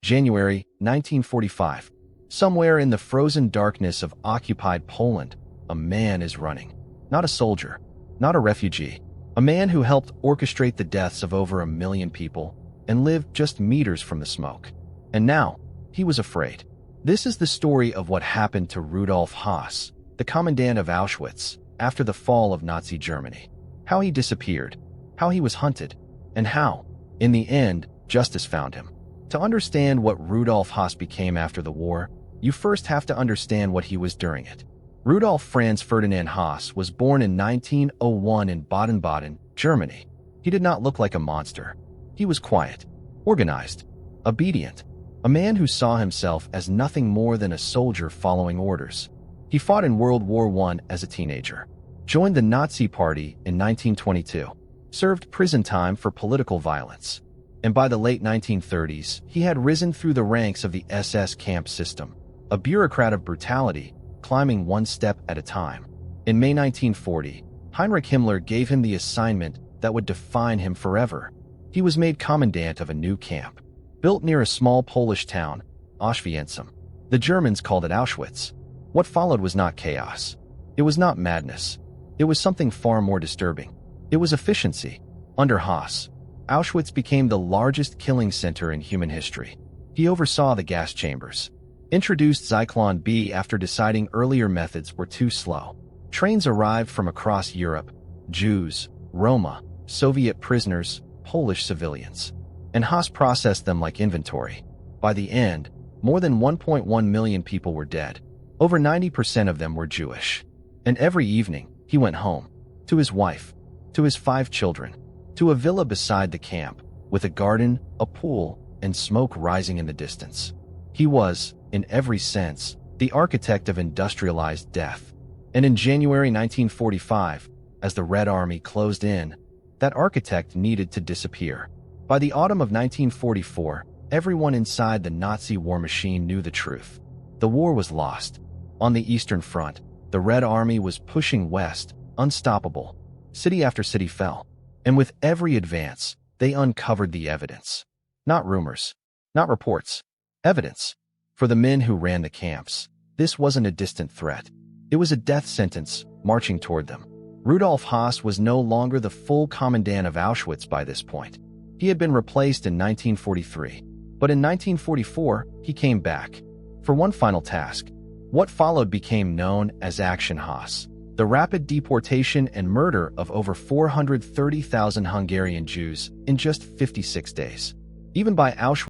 January 1945. Somewhere in the frozen darkness of occupied Poland, a man is running. Not a soldier, not a refugee. A man who helped orchestrate the deaths of over 1 million people and lived just meters from the smoke. And now, he was afraid. This is the story of what happened to Rudolf Höss, the commandant of Auschwitz, after the fall of Nazi Germany. How he disappeared, how he was hunted, and how, in the end, justice found him. To understand what Rudolf Höss became after the war, you first have to understand what he was during it. Rudolf Franz Ferdinand Höss was born in 1901 in Baden-Baden, Germany. He did not look like a monster. He was quiet, organized, obedient, a man who saw himself as nothing more than a soldier following orders. He fought in World War I as a teenager, joined the Nazi Party in 1922, served prison time for political violence, and by the late 1930s, he had risen through the ranks of the SS camp system, a bureaucrat of brutality, climbing one step at a time. In May 1940, Heinrich Himmler gave him the assignment that would define him forever. He was made commandant of a new camp, built near a small Polish town, Auschwitz. The Germans called it Auschwitz. What followed was not chaos. It was not madness. It was something far more disturbing. It was efficiency. Under Höss, Auschwitz became the largest killing center in human history. He oversaw the gas chambers, introduced Zyklon B after deciding earlier methods were too slow. Trains arrived from across Europe, Jews, Roma, Soviet prisoners, Polish civilians, and Höss processed them like inventory. By the end, more than 1.1 million people were dead. Over 90% of them were Jewish. And every evening, he went home, to his wife, to his 5 children, to a villa beside the camp, with a garden, a pool, and smoke rising in the distance. He was, in every sense, the architect of industrialized death. And in January 1945, as the Red Army closed in, that architect needed to disappear. By the autumn of 1944, everyone inside the Nazi war machine knew the truth. The war was lost. On the Eastern Front, the Red Army was pushing west, unstoppable. City after city fell. And with every advance, they uncovered the evidence. Not rumors, not reports, evidence. For the men who ran the camps, this wasn't a distant threat. It was a death sentence marching toward them. Rudolf Höss was no longer the full commandant of Auschwitz by this point. He had been replaced in 1943. But in 1944, he came back for one final task. What followed became known as Action Höss, the rapid deportation and murder of over 430,000 Hungarian Jews in just 56 days. Even by Auschwitz,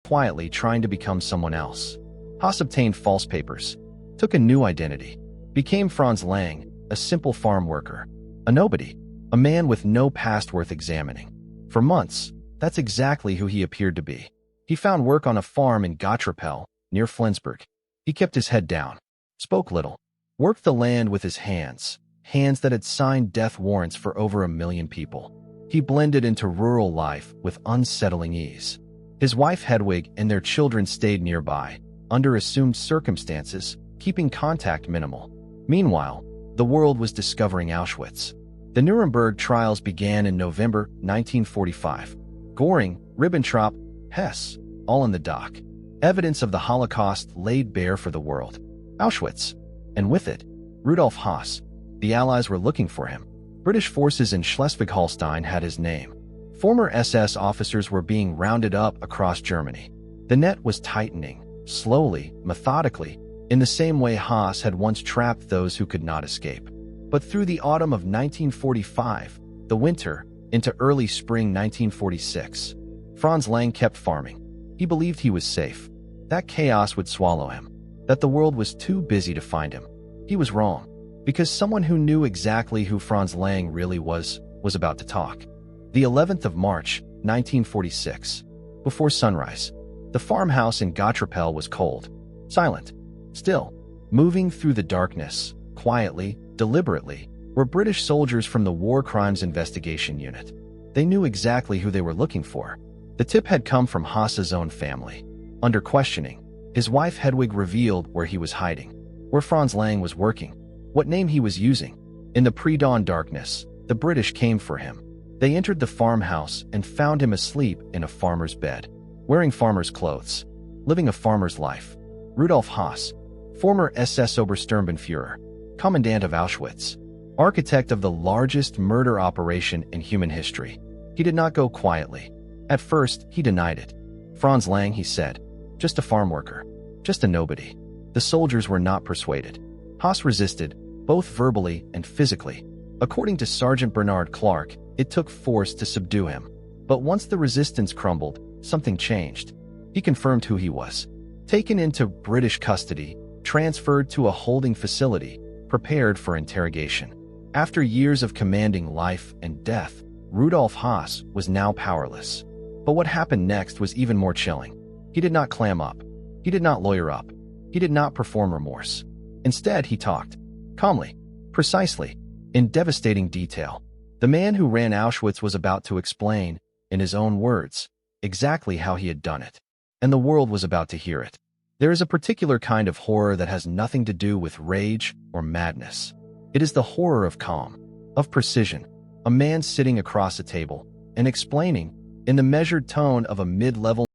quietly trying to become someone else. Höss obtained false papers, took a new identity, became Franz Lang, a simple farm worker, a nobody, a man with no past worth examining. For months, that's exactly who he appeared to be. He found work on a farm in Gottrapel, near Flensburg. He kept his head down, spoke little, worked the land with his hands that had signed death warrants for over 1 million people. He blended into rural life with unsettling ease. His wife Hedwig and their children stayed nearby, under assumed circumstances, keeping contact minimal. Meanwhile, the world was discovering Auschwitz. The Nuremberg trials began in November 1945. Göring, Ribbentrop, Hess, all in the dock. Evidence of the Holocaust laid bare for the world. Auschwitz, and with it, Rudolf Höss. The Allies were looking for him. British forces in Schleswig-Holstein had his name. Former SS officers were being rounded up across Germany. The net was tightening, slowly, methodically, in the same way Höss had once trapped those who could not escape. But through the autumn of 1945, the winter, into early spring 1946, Franz Lang kept farming. He believed he was safe, that chaos would swallow him, that the world was too busy to find him. He was wrong, because someone who knew exactly who Franz Lang really was about to talk. The 11th of March, 1946. Before sunrise, the farmhouse in Gottrapel was cold, silent, still. Moving through the darkness, quietly, deliberately, were British soldiers from the War Crimes Investigation Unit. They knew exactly who they were looking for. The tip had come from Höss's own family. Under questioning, his wife Hedwig revealed where he was hiding, where Franz Lang was working, what name he was using. In the pre-dawn darkness, the British came for him. They entered the farmhouse and found him asleep in a farmer's bed, wearing farmer's clothes, living a farmer's life. Rudolf Höss, former SS Obersturmbannführer, commandant of Auschwitz, architect of the largest murder operation in human history. He did not go quietly. At first, he denied it. Franz Lang, he said, just a farm worker, just a nobody. The soldiers were not persuaded. Höss resisted, both verbally and physically. According to Sergeant Bernard Clark, it took force to subdue him. But once the resistance crumbled, something changed. He confirmed who he was. Taken into British custody, transferred to a holding facility, prepared for interrogation. After years of commanding life and death, Rudolf Höss was now powerless. But what happened next was even more chilling. He did not clam up. He did not lawyer up. He did not perform remorse. Instead, he talked. Calmly. Precisely. In devastating detail. The man who ran Auschwitz was about to explain, in his own words, exactly how he had done it. And the world was about to hear it. There is a particular kind of horror that has nothing to do with rage or madness. It is the horror of calm, of precision. A man sitting across a table and explaining, in the measured tone of a mid-level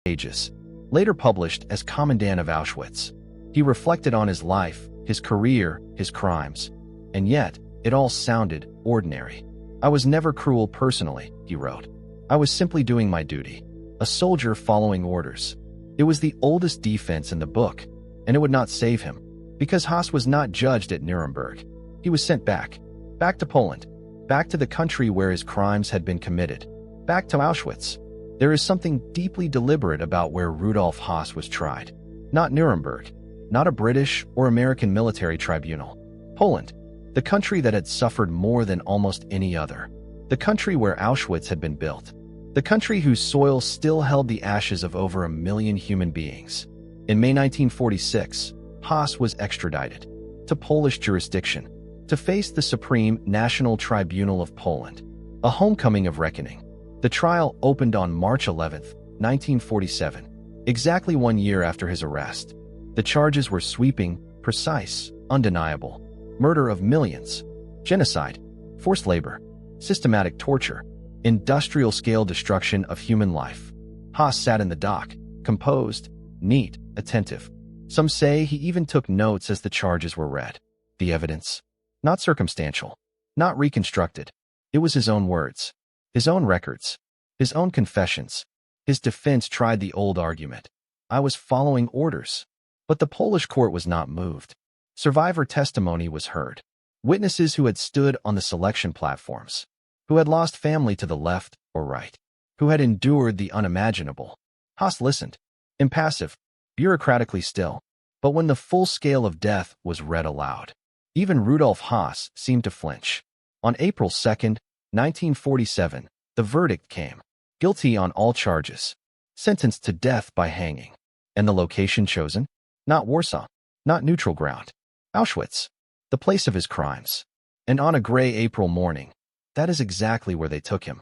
pages, later published as Commandant of Auschwitz. He reflected on his life, his career, his crimes. And yet, it all sounded ordinary. I was never cruel personally, he wrote. I was simply doing my duty. A soldier following orders. It was the oldest defense in the book, and it would not save him. Because Höss was not judged at Nuremberg. He was sent back. Back to Poland. Back to the country where his crimes had been committed. Back to Auschwitz. There is something deeply deliberate about where Rudolf Höss was tried. Not Nuremberg. Not a British or American military tribunal. Poland. The country that had suffered more than almost any other. The country where Auschwitz had been built. The country whose soil still held the ashes of over 1 million human beings. In May 1946, Höss was extradited. to Polish jurisdiction, to face the Supreme National Tribunal of Poland. A homecoming of reckoning. The trial opened on March 11, 1947, exactly 1 year after his arrest. The charges were sweeping, precise, undeniable. Murder of millions, genocide, forced labor, systematic torture, industrial-scale destruction of human life. Höss sat in the dock, composed, neat, attentive. Some say he even took notes as the charges were read. The evidence? Not circumstantial, not reconstructed. It was his own words, his own records, his own confessions. His defense tried the old argument. I was following orders. But the Polish court was not moved. Survivor testimony was heard. Witnesses who had stood on the selection platforms, who had lost family to the left or right, who had endured the unimaginable. Höss listened, impassive, bureaucratically still. But when the full scale of death was read aloud, even Rudolf Höss seemed to flinch. On April 2, 1947, the verdict came. Guilty on all charges. Sentenced to death by hanging. And the location chosen? Not Warsaw. Not neutral ground. Auschwitz. The place of his crimes. And on a gray April morning, that is exactly where they took him.